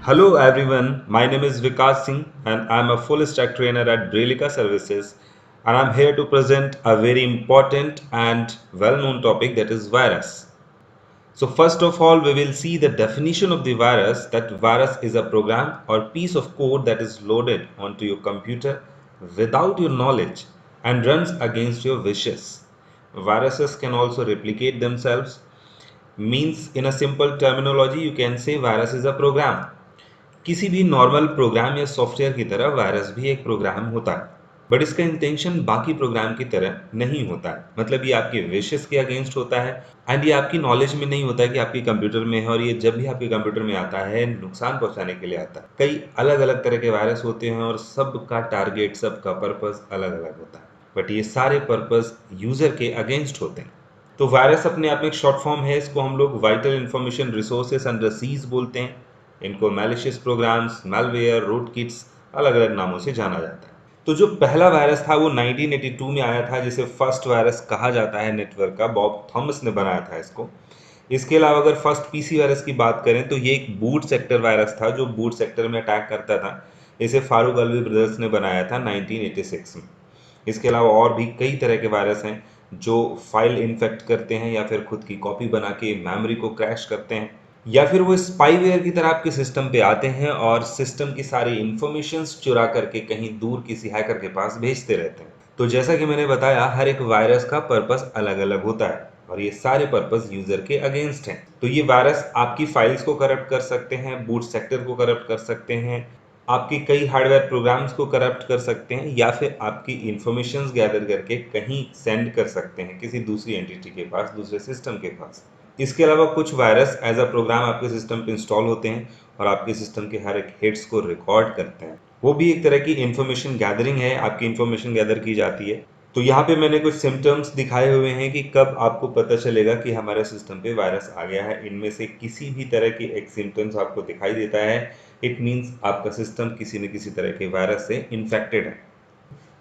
Hello everyone, my name is Vikas Singh and I am a full stack trainer at Brelica Services, and I am here to present a very important and well known topic, that is virus. So first of all, we will see the definition of the virus. That virus is a program or piece of code that is loaded onto your computer without your knowledge and runs against your wishes. Viruses can also replicate themselves. Means in a simple terminology, you can say virus is a program. किसी भी normal programme या software की तरह virus भी एक programme होता है, but इसका इंटेंशन बाकी प्रोग्राम की तरह नहीं होता है। मतलब ये आपके विशेस के अगेंस्ट होता है एंड ये आपकी नॉलेज में नहीं होता है कि आपके कंप्यूटर में है, और ये जब भी आपके कंप्यूटर में आता है नुकसान पहुंचाने के लिए आता है। कई अलग अलग तरह के वायरस होते हैं और सबका टारगेट, सबका पर्पस अलग अलग होता है, बट ये सारे पर्पस यूजर के अगेंस्ट होते हैं। तो वायरस अपने आप में एक शॉर्ट फॉर्म है, इसको हम लोग vital information resources under siege बोलते हैं। इनको malicious programs, malware, rootkits, अलग अलग नामों से जाना जाता है। तो जो पहला वायरस था वो 1982 में आया था, जिसे फर्स्ट वायरस कहा जाता है नेटवर्क का। बॉब थॉमस ने बनाया था इसको। इसके अलावा अगर फर्स्ट पीसी वायरस की बात करें तो ये एक बूट सेक्टर वायरस था जो बूट सेक्टर में अटैक करता था। इसे फारूक अलवी ब्रदर्स ने बनाया था 1986 में। इसके अलावा और भी कई तरह के वायरस हैं जो फाइल इन्फेक्ट करते हैं या फिर खुद की कॉपी बना के मेमोरी को क्रैश करते हैं, या फिर वो स्पाईवेयर की तरह आपके सिस्टम पे आते हैं और सिस्टम की सारी इंफॉर्मेशंस चुरा करके कहीं दूर किसी हैकर के पास भेजते रहते हैं। तो जैसा कि मैंने बताया, हर एक वायरस का पर्पस अलग अलग होता है और ये सारे पर्पस यूजर के अगेंस्ट हैं। तो ये वायरस आपकी फाइल्स को करप्ट कर सकते हैं, बूट सेक्टर को करप्ट कर सकते हैं, आपकी कई हार्डवेयर प्रोग्राम्स को करप्ट कर सकते हैं, या फिर आपकी इंफॉर्मेशंस गैदर करके कहीं सेंड कर सकते हैं किसी दूसरी एंटिटी के पास, दूसरे सिस्टम के पास। इसके अलावा कुछ वायरस एज अ प्रोग्राम आपके सिस्टम पे इंस्टॉल होते हैं और आपके सिस्टम के हर एक हिट्स को रिकॉर्ड करते हैं। वो भी एक तरह की इंफॉर्मेशन गैदरिंग है, आपकी इंफॉर्मेशन गैदर की जाती है। तो यहाँ पे मैंने कुछ सिम्टम्स दिखाए हुए हैं कि कब आपको पता चलेगा कि हमारे सिस्टम पे वायरस आ गया है। इनमें से किसी भी तरह की एक सिम्टम्स आपको दिखाई देता है, इट मीन्स आपका सिस्टम किसी न किसी तरह के वायरस से इन्फेक्टेड है।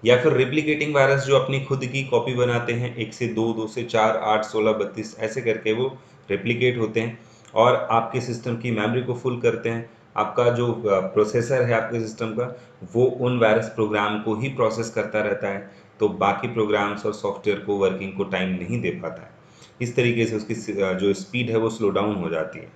या फिर रिप्लिकेटिंग वायरस जो अपनी खुद की कॉपी बनाते हैं, 1 से 2, 2 से 4, 8, 16, 32 ऐसे करके वो रिप्लिकेट होते हैं और आपके सिस्टम की मेमोरी को फुल करते हैं। आपका जो प्रोसेसर है आपके सिस्टम का, वो उन वायरस प्रोग्राम को ही प्रोसेस करता रहता है, तो बाकी प्रोग्राम्स और सॉफ्टवेयर को वर्किंग को टाइम नहीं दे पाता है। इस तरीके से उसकी जो स्पीड है वो स्लो डाउन हो जाती है।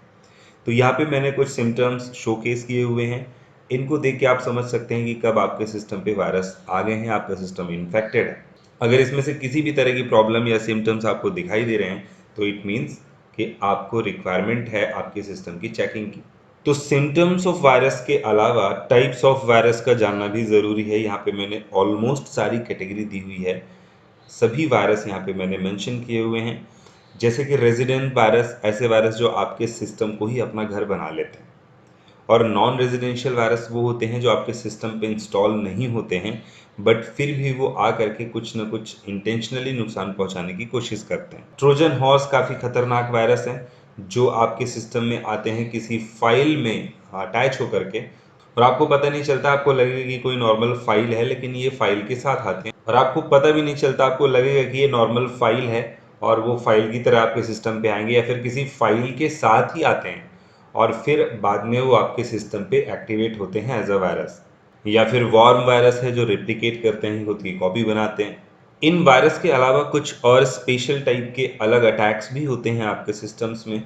तो यहाँ पे मैंने कुछ सिम्टम्स शोकेस किए हुए हैं। इनको देख के आप समझ सकते हैं कि कब आपके सिस्टम पे वायरस आ गए हैं, आपका सिस्टम इन्फेक्टेड है। अगर इसमें से किसी भी तरह की प्रॉब्लम या सिम्टम्स आपको दिखाई दे रहे हैं तो इट मीन्स कि आपको रिक्वायरमेंट है आपके सिस्टम की चेकिंग की। तो सिम्टम्स ऑफ वायरस के अलावा टाइप्स ऑफ वायरस का जानना भी ज़रूरी है। यहाँ पे मैंने ऑलमोस्ट सारी कैटेगरी दी हुई है, सभी वायरस यहाँ पे मैंने मेंशन किए हुए हैं। जैसे कि रेजिडेंट वायरस, ऐसे वायरस जो आपके सिस्टम को ही अपना घर बना लेते हैं। और नॉन रेजिडेंशियल वायरस वो होते हैं जो आपके सिस्टम पे इंस्टॉल नहीं होते हैं, बट फिर भी वो आ करके कुछ ना कुछ इंटेंशनली नुकसान पहुंचाने की कोशिश करते हैं। ट्रोजन हॉर्स काफ़ी खतरनाक वायरस है जो आपके सिस्टम में आते हैं किसी फाइल में अटैच होकर के, और आपको पता नहीं चलता। आपको लगेगा कि कोई नॉर्मल फाइल है, लेकिन ये फाइल के साथ आते हैं और आपको पता भी नहीं चलता। आपको लगेगा कि ये नॉर्मल फाइल है और वो फाइल की तरह आपके सिस्टम पे आएंगे, या फिर किसी फाइल के साथ ही आते हैं और फिर बाद में वो आपके सिस्टम पे एक्टिवेट होते हैं एज अ वायरस। या फिर वॉर्म वायरस है जो रेप्लिकेट करते हैं, खुद की कॉपी बनाते हैं। इन वायरस के अलावा कुछ और स्पेशल टाइप के अलग अटैक्स भी होते हैं आपके सिस्टम्स में।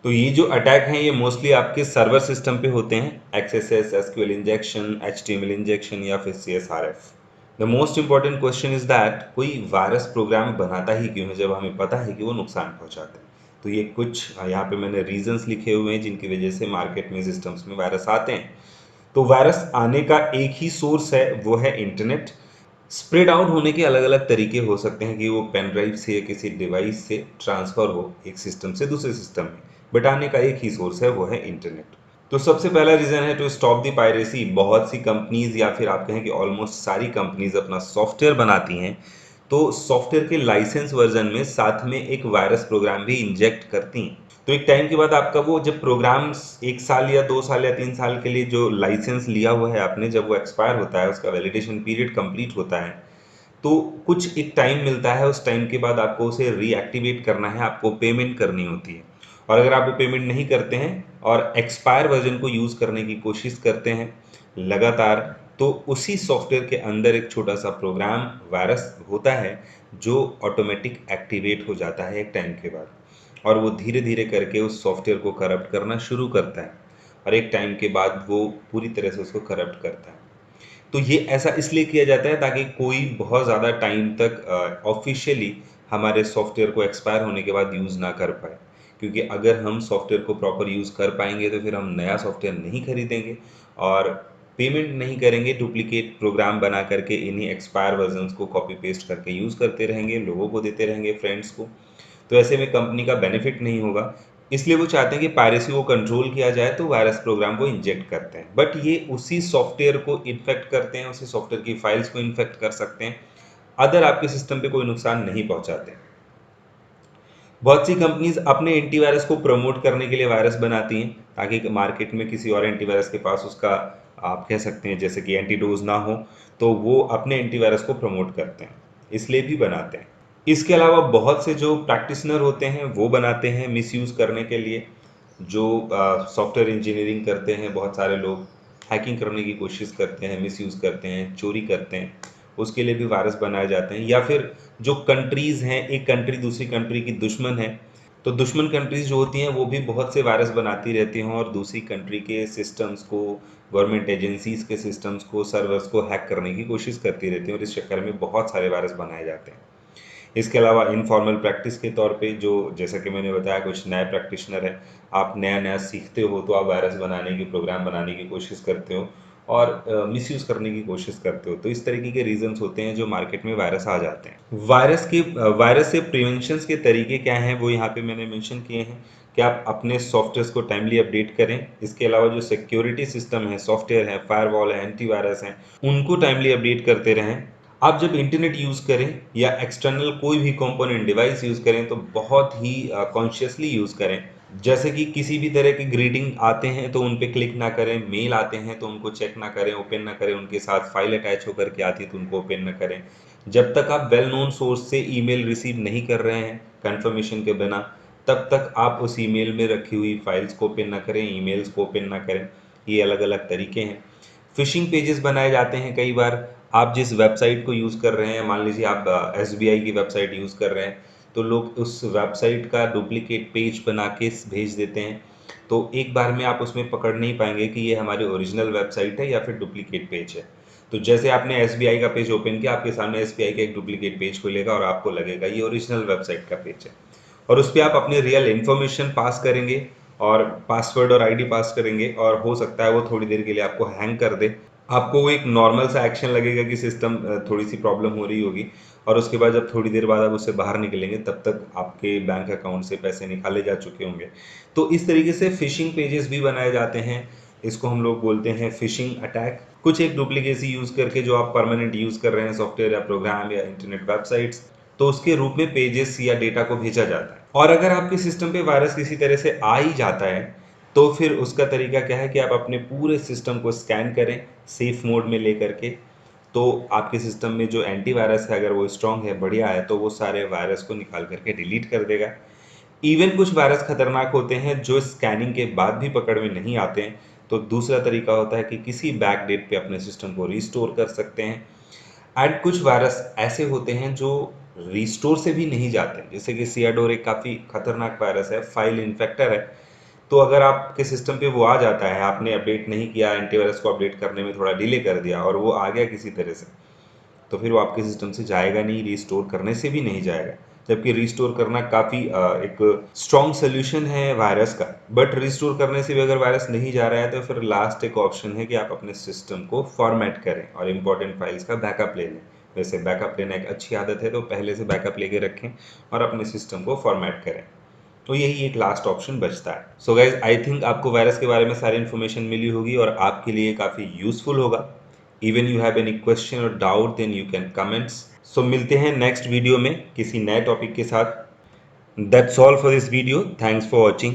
तो ये जो अटैक हैं ये मोस्टली आपके सर्वर सिस्टम पे होते हैं, XSS, SQL injection, HTML injection या फिर CSRF. The most important question is that कोई वायरस प्रोग्राम बनाता ही क्यों है जब हमें पता है कि वो नुकसान पहुंचाते हैं। तो ये कुछ यहाँ पे मैंने रीजंस लिखे हुए हैं जिनकी वजह से मार्केट में सिस्टम्स में वायरस आते हैं। तो वायरस आने का एक ही सोर्स है, वो है इंटरनेट। स्प्रेड आउट होने के अलग अलग तरीके हो सकते हैं कि वो पेन ड्राइव से या किसी डिवाइस से ट्रांसफर हो एक सिस्टम से दूसरे सिस्टम में, बट आने का एक ही सोर्स है, वो है इंटरनेट। तो सबसे पहला रीजन है टू स्टॉप द पायरेसी। बहुत सी कंपनीज या फिर आप कहें कि ऑलमोस्ट सारी कंपनीज अपना सॉफ्टवेयर बनाती हैं, तो सॉफ्टवेयर के लाइसेंस वर्जन में साथ में एक वायरस प्रोग्राम भी इंजेक्ट करती हैं। तो एक टाइम के बाद आपका वो जब प्रोग्राम 1 साल या 2 साल या 3 साल के लिए जो लाइसेंस लिया हुआ है आपने, जब वो एक्सपायर होता है, उसका वैलिडेशन पीरियड कंप्लीट होता है, तो कुछ एक टाइम मिलता है। उस टाइम के बाद आपको उसे रीएक्टिवेट करना है, आपको पेमेंट करनी होती है। और अगर आप वो पेमेंट नहीं करते हैं और एक्सपायर वर्जन को यूज़ करने की कोशिश करते हैं लगातार, तो उसी सॉफ्टवेयर के अंदर एक छोटा सा प्रोग्राम वायरस होता है जो ऑटोमेटिक एक्टिवेट हो जाता है एक टाइम के बाद, और वो धीरे धीरे करके उस सॉफ्टवेयर को करप्ट करना शुरू करता है, और एक टाइम के बाद वो पूरी तरह से उसको करप्ट करता है। तो ये ऐसा इसलिए किया जाता है ताकि कोई बहुत ज़्यादा टाइम तक ऑफिशियली हमारे सॉफ्टवेयर को एक्सपायर होने के बाद यूज़ ना कर पाए, क्योंकि अगर हम सॉफ्टवेयर को प्रॉपर यूज़ कर पाएंगे तो फिर हम नया सॉफ्टवेयर नहीं खरीदेंगे और पेमेंट नहीं करेंगे, डुप्लीकेट प्रोग्राम बना करके इन्हीं एक्सपायर वर्जन्स को कॉपी पेस्ट करके यूज़ करते रहेंगे, लोगों को देते रहेंगे, फ्रेंड्स को। तो ऐसे में कंपनी का बेनिफिट नहीं होगा, इसलिए वो चाहते हैं कि पायरेसी को कंट्रोल किया जाए, तो वायरस प्रोग्राम को इंजेक्ट करते हैं। बट ये उसी सॉफ्टवेयर को इन्फेक्ट करते हैं, उसी सॉफ्टवेयर की फाइल्स को इन्फेक्ट कर सकते हैं, अदर आपके सिस्टम पे कोई नुकसान नहीं पहुंचाते। बहुत सी कंपनीज अपने एंटीवायरस को प्रमोट करने के लिए वायरस बनाती हैं ताकि मार्केट में किसी और एंटीवायरस के पास उसका, आप कह सकते हैं जैसे कि एंटीडोज ना हो, तो वो अपने एंटीवायरस को प्रमोट करते हैं, इसलिए भी बनाते हैं। इसके अलावा बहुत से जो प्रैक्टिशनर होते हैं वो बनाते हैं मिसयूज़ करने के लिए, जो सॉफ्टवेयर इंजीनियरिंग करते हैं, बहुत सारे लोग हैकिंग करने की कोशिश करते हैं, मिसयूज़ करते हैं, चोरी करते हैं, उसके लिए भी वायरस बनाए जाते हैं। या फिर जो कंट्रीज़ हैं, एक कंट्री दूसरी कंट्री की दुश्मन है, तो दुश्मन कंट्रीज़ जो होती हैं वो भी बहुत से वायरस बनाती रहती हैं और दूसरी कंट्री के सिस्टम्स को, गवर्नमेंट एजेंसीज़ के सिस्टम्स को, सर्वर्स को हैक करने की कोशिश करती रहती हैं, और इस चक्कर में बहुत सारे वायरस बनाए जाते हैं। इसके अलावा इनफॉर्मल प्रैक्टिस के तौर पे, जो जैसा कि मैंने बताया, कुछ नए प्रैक्टिशनर हैं, आप नया नया सीखते हो तो आप वायरस बनाने की, प्रोग्राम बनाने की कोशिश करते हो और मिसयूज़ करने की कोशिश करते हो। तो इस तरीके के रीजंस होते हैं जो मार्केट में वायरस आ जाते हैं। वायरस से प्रिवेंशंस के तरीके क्या हैं वो यहाँ पे मैंने मेंशन किए हैं कि आप अपने सॉफ्टवेयर्स को टाइमली अपडेट करें। इसके अलावा जो सिक्योरिटी सिस्टम है, सॉफ्टवेयर है, फायरवॉल है, एंटीवायरस हैं, उनको टाइमली अपडेट करते रहें। आप जब इंटरनेट यूज़ करें या एक्सटर्नल कोई भी कंपोनेंट डिवाइस यूज़ करें तो बहुत ही कॉन्शियसली यूज़ करें। जैसे कि किसी भी तरह के ग्रीटिंग आते हैं तो उन पे क्लिक ना करें, मेल आते हैं तो उनको चेक ना करें, ओपन ना करें, उनके साथ फाइल अटैच होकर के आती है तो उनको ओपन ना करें। जब तक आप वेल नोन सोर्स से ईमेल रिसीव नहीं कर रहे हैं कंफर्मेशन के बिना, तब तक आप उस ईमेल में रखी हुई फाइल्स को ओपन ना करें, ईमेल्स को ओपन ना करें। ये अलग अलग तरीके हैं। फिशिंग पेजेस बनाए जाते हैं कई बार। आप जिस वेबसाइट को यूज़ कर रहे हैं, मान लीजिए आप एसबीआई की वेबसाइट यूज़ कर रहे हैं, तो लोग उस वेबसाइट का डुप्लीकेट पेज बना के भेज देते हैं, तो एक बार में आप उसमें पकड़ नहीं पाएंगे कि ये हमारी ओरिजिनल वेबसाइट है या फिर डुप्लीकेट पेज है। तो जैसे आपने एसबीआई का पेज ओपन किया, आपके सामने एसबीआई का एक डुप्लीकेट पेज खुलेगा और आपको लगेगा ये ओरिजिनल वेबसाइट का पेज है, और उस पर आप अपनी रियल इन्फॉर्मेशन पास करेंगे और पासवर्ड और आईडी पास करेंगे, और हो सकता है वो थोड़ी देर के लिए आपको हैंग कर दे। आपको वो एक नॉर्मल सा एक्शन लगेगा कि सिस्टम थोड़ी सी प्रॉब्लम हो रही होगी, और उसके बाद जब थोड़ी देर बाद आप उससे बाहर निकलेंगे तब तक आपके बैंक अकाउंट से पैसे निकाले जा चुके होंगे। तो इस तरीके से फिशिंग पेजेस भी बनाए जाते हैं। इसको हम लोग बोलते हैं फिशिंग अटैक। कुछ एक डुप्लीकेसी यूज़ करके जो आप परमानेंट यूज़ कर रहे हैं सॉफ्टवेयर या प्रोग्राम या इंटरनेट वेबसाइट्स, तो उसके रूप में पेजेस या डेटा को भेजा जाता है। और अगर आपके सिस्टम पे वायरस किसी तरह से आ ही जाता है तो फिर उसका तरीका क्या है कि आप अपने पूरे सिस्टम को स्कैन करें सेफ मोड में लेकर के। तो आपके सिस्टम में जो एंटीवायरस है, अगर वो स्ट्रांग है, बढ़िया है, तो वो सारे वायरस को निकाल करके डिलीट कर देगा। इवन कुछ वायरस खतरनाक होते हैं जो स्कैनिंग के बाद भी पकड़ में नहीं आते हैं, तो दूसरा तरीका होता है कि किसी बैक डेट पे अपने सिस्टम को रिस्टोर कर सकते हैं। एंड कुछ वायरस ऐसे होते हैं जो रिस्टोर से भी नहीं जाते, जैसे कि सियाडोर एक काफ़ी खतरनाक वायरस है, फाइल इन्फेक्टर है। तो अगर आपके सिस्टम पे वो आ जाता है, आपने अपडेट नहीं किया, एंटीवायरस को अपडेट करने में थोड़ा डिले कर दिया और वो आ गया किसी तरह से, तो फिर वो आपके सिस्टम से जाएगा नहीं, रिस्टोर करने से भी नहीं जाएगा। जबकि रिस्टोर करना काफ़ी एक स्ट्रॉन्ग सोल्यूशन है वायरस का। बट रिस्टोर करने से भी अगर वायरस नहीं जा रहा है तो फिर लास्ट एक ऑप्शन है कि आप अपने सिस्टम को फॉर्मेट करें और इम्पोर्टेंट फाइल्स का बैकअप ले लें। वैसे बैकअप लेना एक अच्छी आदत है, तो पहले से बैकअप लेके रखें और अपने सिस्टम को फॉर्मेट करें। तो यही एक लास्ट ऑप्शन बचता है। सो गाइज, आई थिंक आपको वायरस के बारे में सारी इन्फॉर्मेशन मिली होगी और आपके लिए काफ़ी यूजफुल होगा। Even you have any question और doubt then you can comments. So मिलते हैं नेक्स्ट वीडियो में किसी नए टॉपिक के साथ। That's all for this video. Thanks for watching.